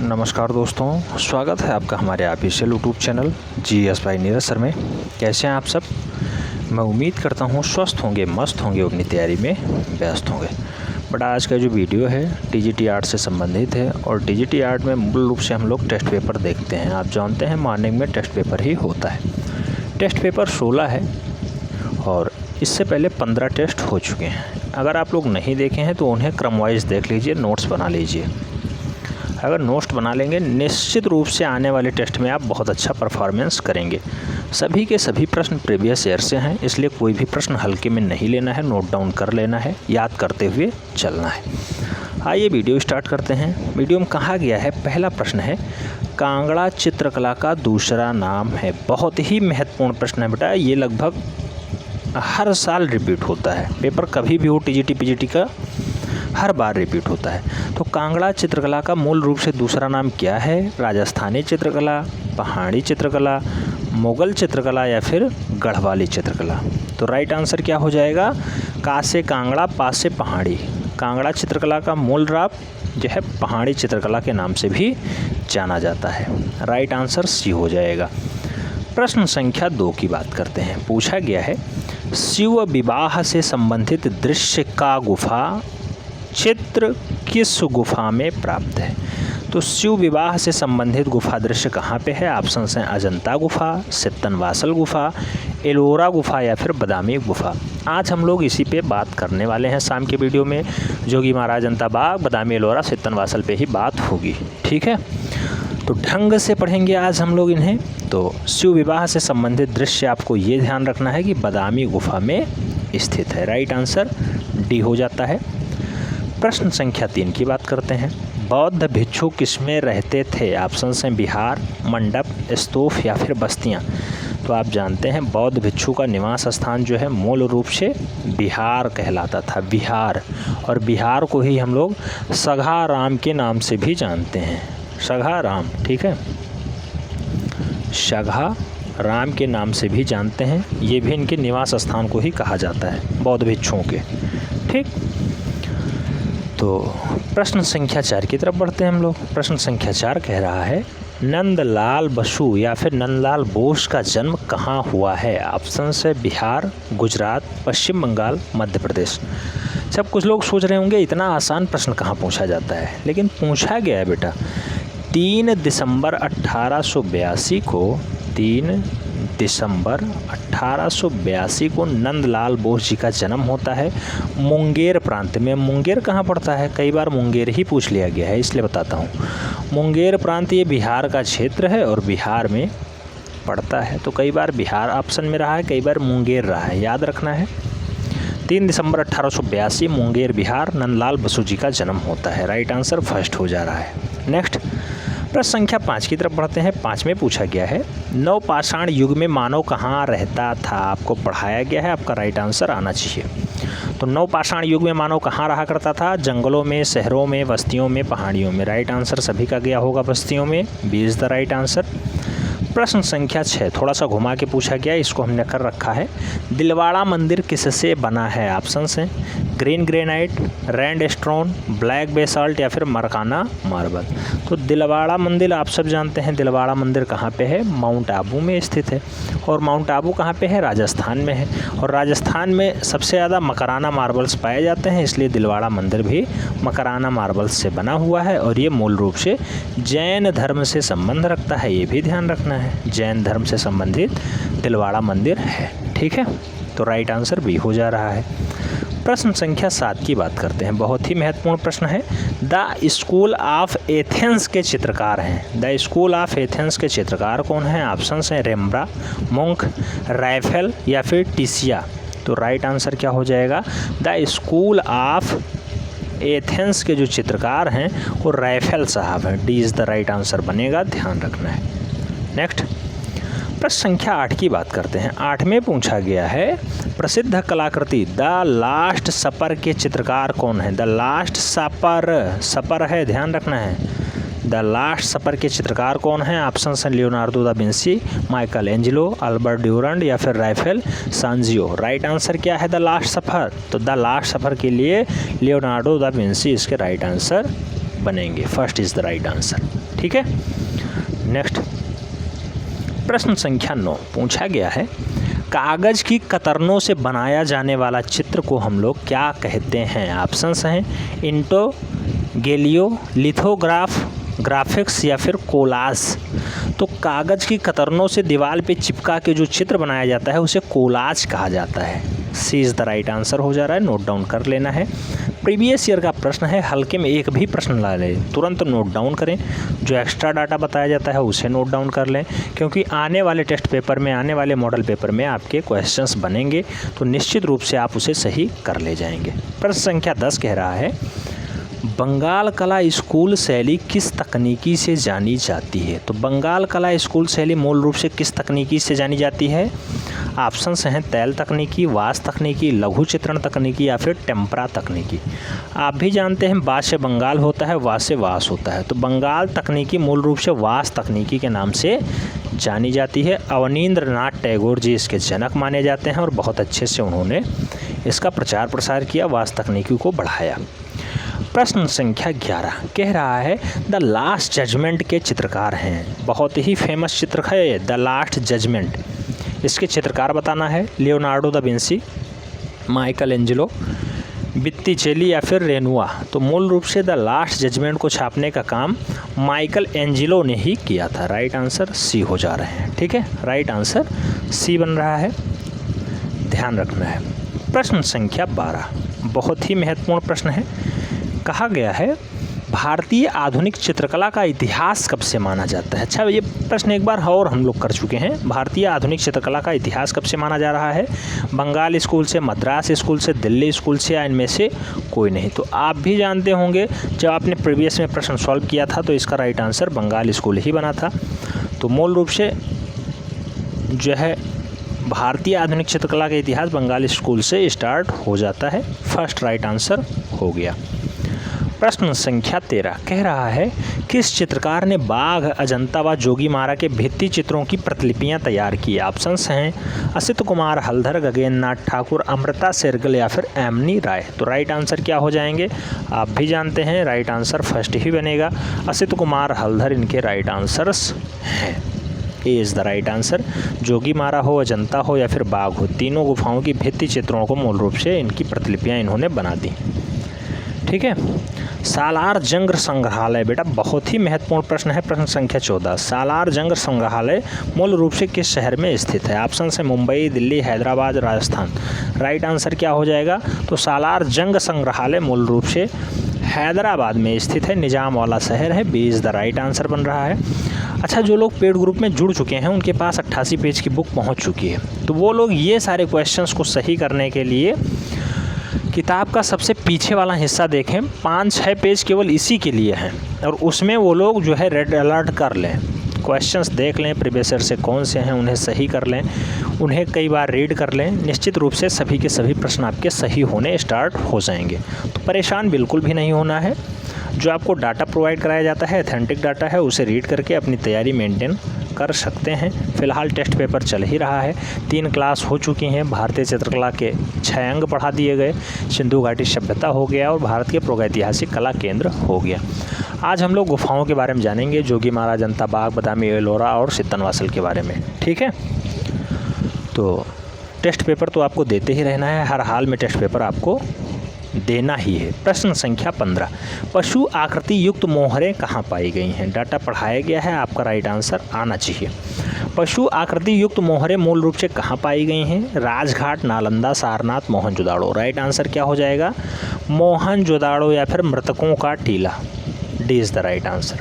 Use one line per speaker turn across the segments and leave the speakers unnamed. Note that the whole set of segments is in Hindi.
नमस्कार दोस्तों, स्वागत है आपका हमारे official YouTube channel GS by Neeraj sir में। कैसे हैं आप सब? मैं उम्मीद करता हूं स्वस्थ होंगे, मस्त होंगे, अपनी तैयारी में व्यस्त होंगे। बट आज का जो वीडियो है TGT आर्ट से संबंधित है और TGT आर्ट में मूल रूप से हम लोग टेस्ट पेपर देखते हैं। आप जानते हैं मॉर्निंग में टेस्ट पेपर ही होता है। टेस्ट पेपर 16 है और इससे पहले 15 टेस्ट हो चुके हैं। अगर आप लोग नहीं देखे हैं तो उन्हें क्रम वाइज देख लीजिए, नोट्स बना लीजिए। अगर नोट्स बना लेंगे निश्चित रूप से आने वाले टेस्ट में आप बहुत अच्छा परफॉर्मेंस करेंगे। सभी के सभी प्रश्न प्रीवियस ईयर से हैं, इसलिए कोई भी प्रश्न हल्के में नहीं लेना है, नोट डाउन कर लेना है, याद करते हुए चलना है। आइए वीडियो स्टार्ट करते हैं। वीडियो में कहा गया है, पहला प्रश्न है कांगड़ा चित्रकला का दूसरा नाम है। बहुत ही महत्वपूर्ण प्रश्न है बेटा, ये लगभग हर साल रिपीट होता है। पेपर कभी भी हो TGT PGT का हर बार रिपीट होता है। तो कांगड़ा चित्रकला का मूल रूप से दूसरा नाम क्या है? राजस्थानी चित्रकला, पहाड़ी चित्रकला, मुगल चित्रकला या फिर गढ़वाली चित्रकला। तो राइट आंसर क्या हो जाएगा? का से कांगड़ा, पा से पहाड़ी। कांगड़ा चित्रकला का मूल रूप जो है पहाड़ी चित्रकला के नाम से भी जाना जाता है। राइट आंसर सी हो जाएगा। प्रश्न संख्या 2 की बात करते हैं। पूछा गया है शिव विवाह से संबंधित दृश्य का गुफा चित्र किस गुफा में प्राप्त है? तो शिव विवाह से संबंधित गुफा दृश्य कहाँ पे है? ऑप्शन हैं अजंता गुफा, सित्तनवासल गुफा, एलोरा गुफा या फिर बादामी गुफा। आज हम लोग इसी पे बात करने वाले हैं शाम के वीडियो में। जोगी महाराज अजंता बाग, बादामी, एलोरा, सित्तनवासल पे ही बात होगी। ठीक है, तो ढंग से पढ़ेंगे आज हम लोग इन्हें। तो शिव विवाह से संबंधित दृश्य आपको ये ध्यान रखना है कि बादामी गुफा में स्थित है। राइट आंसर डी हो जाता है। प्रश्न संख्या 3 की बात करते हैं। बौद्ध भिक्षु किसमें रहते थे? ऑप्शन हैं बिहार, मंडप, स्तूप या फिर बस्तियां। तो आप जानते हैं बौद्ध भिक्षु का निवास स्थान जो है मूल रूप से बिहार कहलाता था। बिहार, और बिहार को ही हम लोग सघाराम के नाम से भी जानते हैं। सघाराम, ठीक है, सघाराम के नाम से भी जानते हैं। ये भी इनके निवास स्थान को ही कहा जाता है, बौद्ध भिक्षुओं के। ठीक, तो प्रश्न संख्या 4 की तरफ बढ़ते हैं हम लोग। प्रश्न संख्या 4 कह रहा है नंदलाल बसु या फिर नंदलाल बोस का जन्म कहाँ हुआ है? ऑप्शन है बिहार, गुजरात, पश्चिम बंगाल, मध्य प्रदेश। सब कुछ लोग सोच रहे होंगे इतना आसान प्रश्न कहाँ पूछा जाता है, लेकिन पूछा गया है बेटा। 3 दिसंबर 1882 को 3 दिसंबर 1882 को नंदलाल बोस जी का जन्म होता है मुंगेर प्रांत में। मुंगेर कहाँ पड़ता है? कई बार मुंगेर ही पूछ लिया गया है, इसलिए बताता हूँ। मुंगेर प्रांत ये बिहार का क्षेत्र है और बिहार में पड़ता है। तो कई बार बिहार ऑप्शन में रहा है, कई बार मुंगेर रहा है, याद रखना है। 3 दिसंबर 1882 मुंगेर बिहार नंदलाल बसु जी का जन्म होता है। राइट आंसर फर्स्ट हो जा रहा है। नेक्स्ट प्रश्न संख्या 5 की तरफ बढ़ते हैं। 5 में पूछा गया है नवपाषाण युग में मानव कहाँ रहता था? आपको पढ़ाया गया है, आपका राइट आंसर आना चाहिए। तो नवपाषाण युग में मानव कहाँ रहा करता था? जंगलों में, शहरों में, बस्तियों में, पहाड़ियों में। राइट आंसर सभी का गया होगा बस्तियों में। B is the right answer. प्रश्न संख्या 6 थोड़ा सा घुमा के पूछा गया, इसको हमने कर रखा है। दिलवाड़ा मंदिर किससे बना है? ऑप्शन हैं ग्रीन ग्रेनाइट, रैंड स्टोन, ब्लैक बेसाल्ट या फिर मरकाना मार्बल। तो दिलवाड़ा मंदिर आप सब जानते हैं। दिलवाड़ा मंदिर कहाँ पे है? माउंट आबू में स्थित है। और माउंट आबू कहाँ पे है? राजस्थान में है। और राजस्थान में सबसे ज़्यादा मकराना मार्बल्स पाए जाते हैं, इसलिए दिलवाड़ा मंदिर भी मकराना मार्बल्स से बना हुआ है। और ये मूल रूप से जैन धर्म से संबंध रखता है, ये भी ध्यान रखना है। जैन धर्म से संबंधित दिलवाड़ा मंदिर है। ठीक है, तो राइट आंसर बी हो जा रहा है। प्रश्न संख्या 7 की बात करते हैं। बहुत ही महत्वपूर्ण प्रश्न है। द स्कूल ऑफ एथेंस के चित्रकार हैं। द स्कूल ऑफ एथेंस के चित्रकार कौन हैं? ऑप्शन हैं रेम्ब्रा, मुंक, राइफेल या फिर टिसिया। तो राइट आंसर क्या हो जाएगा? द स्कूल ऑफ एथेंस के जो चित्रकार हैं वो राइफेल साहब हैं। D is the right answer बनेगा, ध्यान रखना है। नेक्स्ट प्रश्न संख्या 8 की बात करते हैं। 8 में पूछा गया है प्रसिद्ध कलाकृति द लास्ट सपर के चित्रकार कौन है? द लास्ट सपर, सपर है, ध्यान रखना है। द लास्ट सपर के चित्रकार कौन हैं? ऑप्शन हैं Leonardo da Vinci, Michael Angelo, Albert Durand या फिर राइफेल सांजियो। राइट आंसर क्या है? द लास्ट सफर। तो द लास्ट सफर के लिए लियोनार्डो दा विंसी इसके राइट आंसर बनेंगे। First is the right answer. ठीक है, नेक्स्ट प्रश्न संख्या 9 पूछा गया है, कागज़ की कतरनों से बनाया जाने वाला चित्र को हम लोग क्या कहते हैं? ऑप्शंस हैं इंटो, गेलियो, लिथोग्राफ, ग्राफिक्स या फिर कोलाज। तो कागज़ की कतरनों से दीवार पे चिपका के जो चित्र बनाया जाता है उसे कोलाज कहा जाता है। सी इज़ द राइट आंसर हो जा रहा है, नोट डाउन कर लेना है। प्रीवियस ईयर का प्रश्न है, हल्के में एक भी प्रश्न ला लें तुरंत नोट डाउन करें, जो एक्स्ट्रा डाटा बताया जाता है उसे नोट डाउन कर लें, क्योंकि आने वाले टेस्ट पेपर में, आने वाले मॉडल पेपर में आपके क्वेश्चंस बनेंगे तो निश्चित रूप से आप उसे सही कर ले जाएंगे। प्रश्न संख्या 10 कह रहा है, बंगाल कला स्कूल शैली किस तकनीकी से जानी जाती है? तो बंगाल कला स्कूल शैली मूल रूप से किस तकनीकी से जानी जाती है? ऑप्शंस हैं तैल तकनीकी, वास तकनीकी, लघु चित्रण तकनीकी या फिर टेम्परा तकनीकी। आप भी जानते हैं बास से बंगाल होता है, वास से वास होता है, तो बंगाल तकनीकी मूल रूप से वास तकनीकी के नाम से जानी जाती है। अवनींद्रनाथ टैगोर जी इसके जनक माने जाते हैं और बहुत अच्छे से उन्होंने इसका प्रचार प्रसार किया, वास तकनीकी को बढ़ाया। प्रश्न संख्या 11 कह रहा है, द लास्ट जजमेंट के चित्रकार हैं? बहुत ही फेमस चित्र है द लास्ट जजमेंट। इसके चित्रकार बताना है, Leonardo da Vinci, Michael Angelo, बित्तीचेली या फिर रेनुआ। तो मूल रूप से द लास्ट जजमेंट को छापने का काम माइकल एंजेलो ने ही किया था। राइट आंसर सी हो जा रहे हैं। ठीक है, राइट आंसर सी बन रहा है, ध्यान रखना है। प्रश्न संख्या 12 बहुत ही महत्वपूर्ण प्रश्न है। कहा गया है, भारतीय आधुनिक चित्रकला का इतिहास कब से माना जाता है? अच्छा, ये प्रश्न एक बार और हम लोग कर चुके हैं। भारतीय आधुनिक चित्रकला का इतिहास कब से माना जा रहा है? बंगाल स्कूल से, मद्रास स्कूल से, दिल्ली स्कूल से या इनमें से कोई नहीं? तो आप भी जानते होंगे, जब आपने प्रीवियस में प्रश्न सॉल्व किया था तो इसका राइट आंसर बंगाल स्कूल ही बना था। तो मूल रूप से जो है भारतीय आधुनिक चित्रकला का इतिहास बंगाल स्कूल से स्टार्ट हो जाता है। फर्स्ट राइट आंसर हो गया। प्रश्न संख्या 13 कह रहा है, किस चित्रकार ने बाघ, अजंता व जोगीमारा के भित्ति चित्रों की प्रतिलिपियां तैयार की? ऑप्शंस हैं असित कुमार हलधर, गगनेन्द्रनाथ ठाकुर, अमृता शेरगिल या फिर एमनी राय। तो राइट आंसर क्या हो जाएंगे? आप भी जानते हैं राइट आंसर फर्स्ट ही बनेगा, असित कुमार हलधर इनके राइट आंसर्स हैं। A is the right answer. Jogimara हो, अजंता हो या फिर बाघ हो, तीनों गुफाओं की भित्ति चित्रों को मूल रूप से इनकी प्रतिलिपियाँ इन्होंने बना दी। ठीक है, सालार जंग संग्रहालय बेटा बहुत ही महत्वपूर्ण प्रश्न है। प्रश्न संख्या 14 सालार जंग संग्रहालय मूल रूप से किस शहर में स्थित है? ऑप्शन है मुंबई, दिल्ली, हैदराबाद, राजस्थान। राइट आंसर क्या हो जाएगा? तो सालार जंग संग्रहालय मूल रूप से हैदराबाद में स्थित है, निजाम वाला शहर है। B is the right answer बन रहा है। अच्छा, जो लोग पेड ग्रुप में जुड़ चुके हैं उनके पास 88 पेज की बुक पहुंच चुकी है, तो वो लोग ये सारे क्वेश्चंस को सही करने के लिए किताब का सबसे पीछे वाला हिस्सा देखें। 5-6 पेज केवल इसी के लिए हैं और उसमें वो लोग जो है रेड अलर्ट कर लें, क्वेश्चंस देख लें प्रीवियस ईयर से कौन से हैं, उन्हें सही कर लें, उन्हें कई बार रीड कर लें। निश्चित रूप से सभी के सभी प्रश्न आपके सही होने स्टार्ट हो जाएंगे। तो परेशान बिल्कुल भी नहीं होना है। जो आपको डाटा प्रोवाइड कराया जाता है ऑथेंटिक डाटा है, उसे रीड करके अपनी तैयारी मेंटेन कर सकते हैं। फ़िलहाल टेस्ट पेपर चल ही रहा है, 3 क्लास हो चुकी हैं। भारतीय चित्रकला के 6 अंग पढ़ा दिए गए, सिंधु घाटी सभ्यता हो गया और भारत के प्रागैतिहासिक कला केंद्र हो गया। आज हम लोग गुफाओं के बारे में जानेंगे, जोगीमारा, अजंता, बाघ, बादामी, एलोरा और सितनवासल के बारे में। ठीक है, तो टेस्ट पेपर तो आपको देते ही रहना है, हर हाल में टेस्ट पेपर आपको देना ही है। प्रश्न संख्या 15 पशु आकृति युक्त मोहरें कहाँ पाई गई हैं? डाटा पढ़ाया गया है, आपका राइट आंसर आना चाहिए। पशु आकृति युक्त मोहरें मूल रूप से कहाँ पाई गई हैं? राजघाट, नालंदा, सारनाथ, मोहनजोदाड़ो। राइट आंसर क्या हो जाएगा? मोहनजोदाड़ो या फिर मृतकों का टीला। D is the right answer.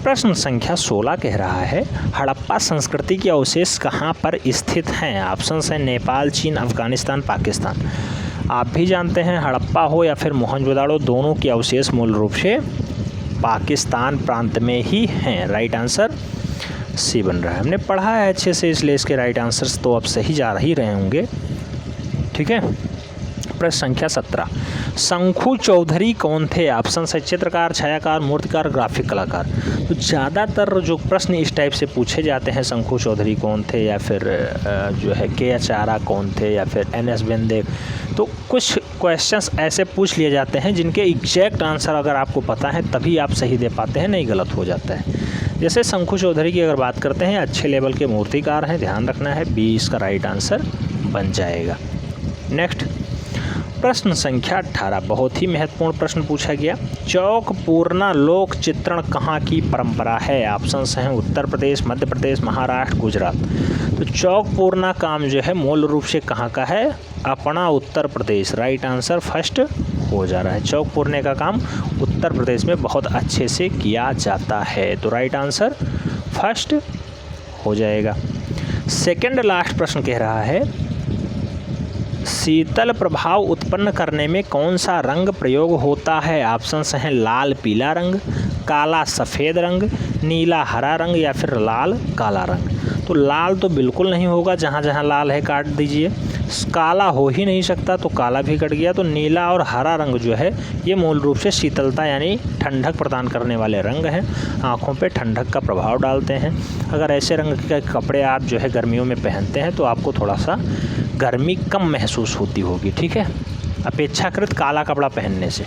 प्रश्न संख्या 16 कह रहा है, हड़प्पा संस्कृति के अवशेष कहाँ पर स्थित हैं? ऑप्शन हैं नेपाल, चीन, अफगानिस्तान, पाकिस्तान। आप भी जानते हैं हड़प्पा हो या फिर मोहनजोदाड़ो, दोनों के अवशेष मूल रूप से पाकिस्तान प्रांत में ही हैं। राइट आंसर सी बन रहा है। हमने पढ़ा है अच्छे से, इसलिए इसके राइट आंसर्स तो अब सही जा ही रहे होंगे। ठीक है, प्रश्न संख्या 17 शंखु चौधरी कौन थे? ऑप्शन है चित्रकार, छायाकार, मूर्तिकार, ग्राफिक कलाकार। तो ज़्यादातर जो प्रश्न इस टाइप से पूछे जाते हैं, शंखु चौधरी कौन थे या फिर जो है के एच आरा कौन थे या फिर एन एस बेंदे, तो कुछ क्वेश्चंस ऐसे पूछ लिए जाते हैं जिनके एग्जैक्ट आंसर अगर आपको पता है तभी आप सही दे पाते हैं, नहीं गलत हो जाता है। जैसे शंकु चौधरी की अगर बात करते हैं, अच्छे लेवल के मूर्तिकार हैं, ध्यान रखना है, बी इसका राइट आंसर बन जाएगा। नेक्स्ट प्रश्न संख्या 18, बहुत ही महत्वपूर्ण प्रश्न पूछा गया। चौक पूर्णा लोक चित्रण कहाँ की परंपरा है? ऑप्शंस हैं उत्तर प्रदेश, मध्य प्रदेश, महाराष्ट्र, गुजरात। तो चौक पूर्णा काम जो है मूल रूप से कहाँ का है? अपना Uttar Pradesh, right answer first हो जा रहा है। चौक पूरने का काम उत्तर प्रदेश में बहुत अच्छे से किया जाता है, तो राइट आंसर फर्स्ट हो जाएगा। सेकंड लास्ट प्रश्न कह रहा है, शीतल प्रभाव उत्पन्न करने में कौन सा रंग प्रयोग होता है? ऑप्शंस हैं लाल पीला रंग, काला सफ़ेद रंग, नीला हरा रंग या फिर लाल काला रंग। तो लाल तो बिल्कुल नहीं होगा, जहाँ जहाँ लाल है काट दीजिए। काला हो ही नहीं सकता, तो काला भी कट गया। तो नीला और हरा रंग जो है ये मूल रूप से शीतलता यानी ठंडक प्रदान करने वाले रंग हैं, आँखों पे ठंडक का प्रभाव डालते हैं। अगर ऐसे रंग के कपड़े आप जो है गर्मियों में पहनते हैं तो आपको थोड़ा सा गर्मी कम महसूस होती होगी, ठीक है, अपेक्षाकृत काला कपड़ा पहनने से।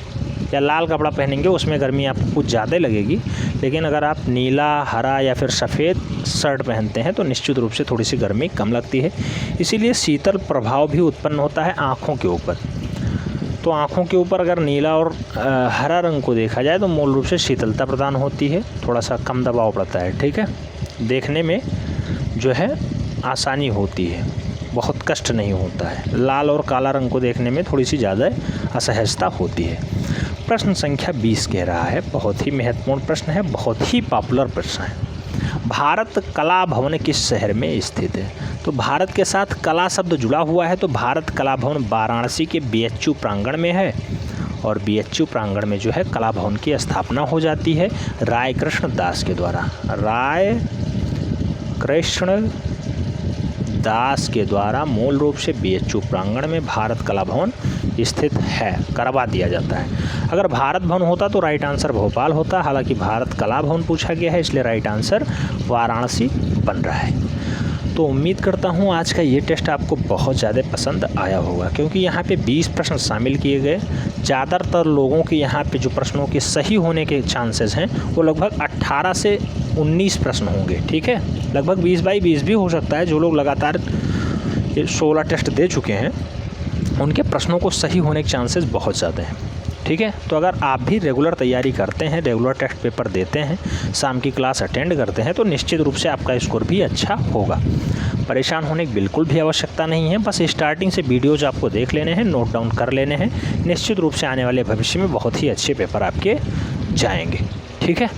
या लाल कपड़ा पहनेंगे उसमें गर्मी आपको कुछ ज़्यादा लगेगी, लेकिन अगर आप नीला, हरा या फिर सफ़ेद शर्ट पहनते हैं तो निश्चित रूप से थोड़ी सी गर्मी कम लगती है। इसीलिए शीतल प्रभाव भी उत्पन्न होता है आँखों के ऊपर। तो आँखों के ऊपर अगर नीला और हरा रंग को देखा जाए तो मूल रूप से शीतलता प्रदान होती है, थोड़ा सा कम दबाव पड़ता है, ठीक है, देखने में जो है आसानी होती है, बहुत कष्ट नहीं होता है। लाल और काला रंग को देखने में थोड़ी सी ज़्यादा असहजता होती है। प्रश्न संख्या 20 कह रहा है, बहुत ही महत्वपूर्ण प्रश्न है, बहुत ही पॉपुलर प्रश्न है। भारत कला भवन किस शहर में स्थित है? तो भारत के साथ कला शब्द जुड़ा हुआ है, तो भारत कला भवन वाराणसी के BHU प्रांगण में है। और BHU प्रांगण में जो है कला भवन की स्थापना हो जाती है राय कृष्ण दास के द्वारा। राय कृष्ण दास के द्वारा मूल रूप से BHU प्रांगण में भारत कला भवन स्थित है, करवा दिया जाता है। अगर भारत भवन होता तो राइट आंसर भोपाल होता, हालांकि भारत कला भवन पूछा गया है इसलिए राइट आंसर वाराणसी बन रहा है। तो उम्मीद करता हूँ आज का ये टेस्ट आपको बहुत ज़्यादा पसंद आया होगा, क्योंकि यहाँ पे 20 प्रश्न शामिल किए गए। ज़्यादातर लोगों के यहाँ पे जो प्रश्नों के सही होने के चांसेस हैं वो लगभग 18 से 19 प्रश्न होंगे, ठीक है, लगभग 20 बाई 20 भी हो सकता है। जो लोग लगातार 16 टेस्ट दे चुके हैं उनके प्रश्नों को सही होने के चांसेस बहुत ज़्यादा हैं, ठीक है। तो अगर आप भी रेगुलर तैयारी करते हैं, रेगुलर टेस्ट पेपर देते हैं, शाम की क्लास अटेंड करते हैं, तो निश्चित रूप से आपका स्कोर भी अच्छा होगा। परेशान होने की बिल्कुल भी आवश्यकता नहीं है, बस स्टार्टिंग से वीडियोज आपको देख लेने हैं, नोट डाउन कर लेने हैं। निश्चित रूप से आने वाले भविष्य में बहुत ही अच्छे पेपर आपके जाएंगे, ठीक है।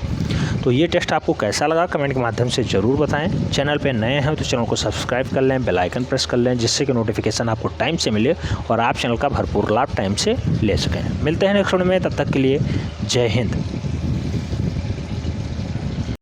तो ये टेस्ट आपको कैसा लगा कमेंट के माध्यम से ज़रूर बताएं। चैनल पे नए हैं तो चैनल को सब्सक्राइब कर लें, बेल आइकन प्रेस कर लें, जिससे कि नोटिफिकेशन आपको टाइम से मिले और आप चैनल का भरपूर लाभ टाइम से ले सकें। मिलते हैं नेक्स्ट वीडियो में, तब तक के लिए जय हिंद।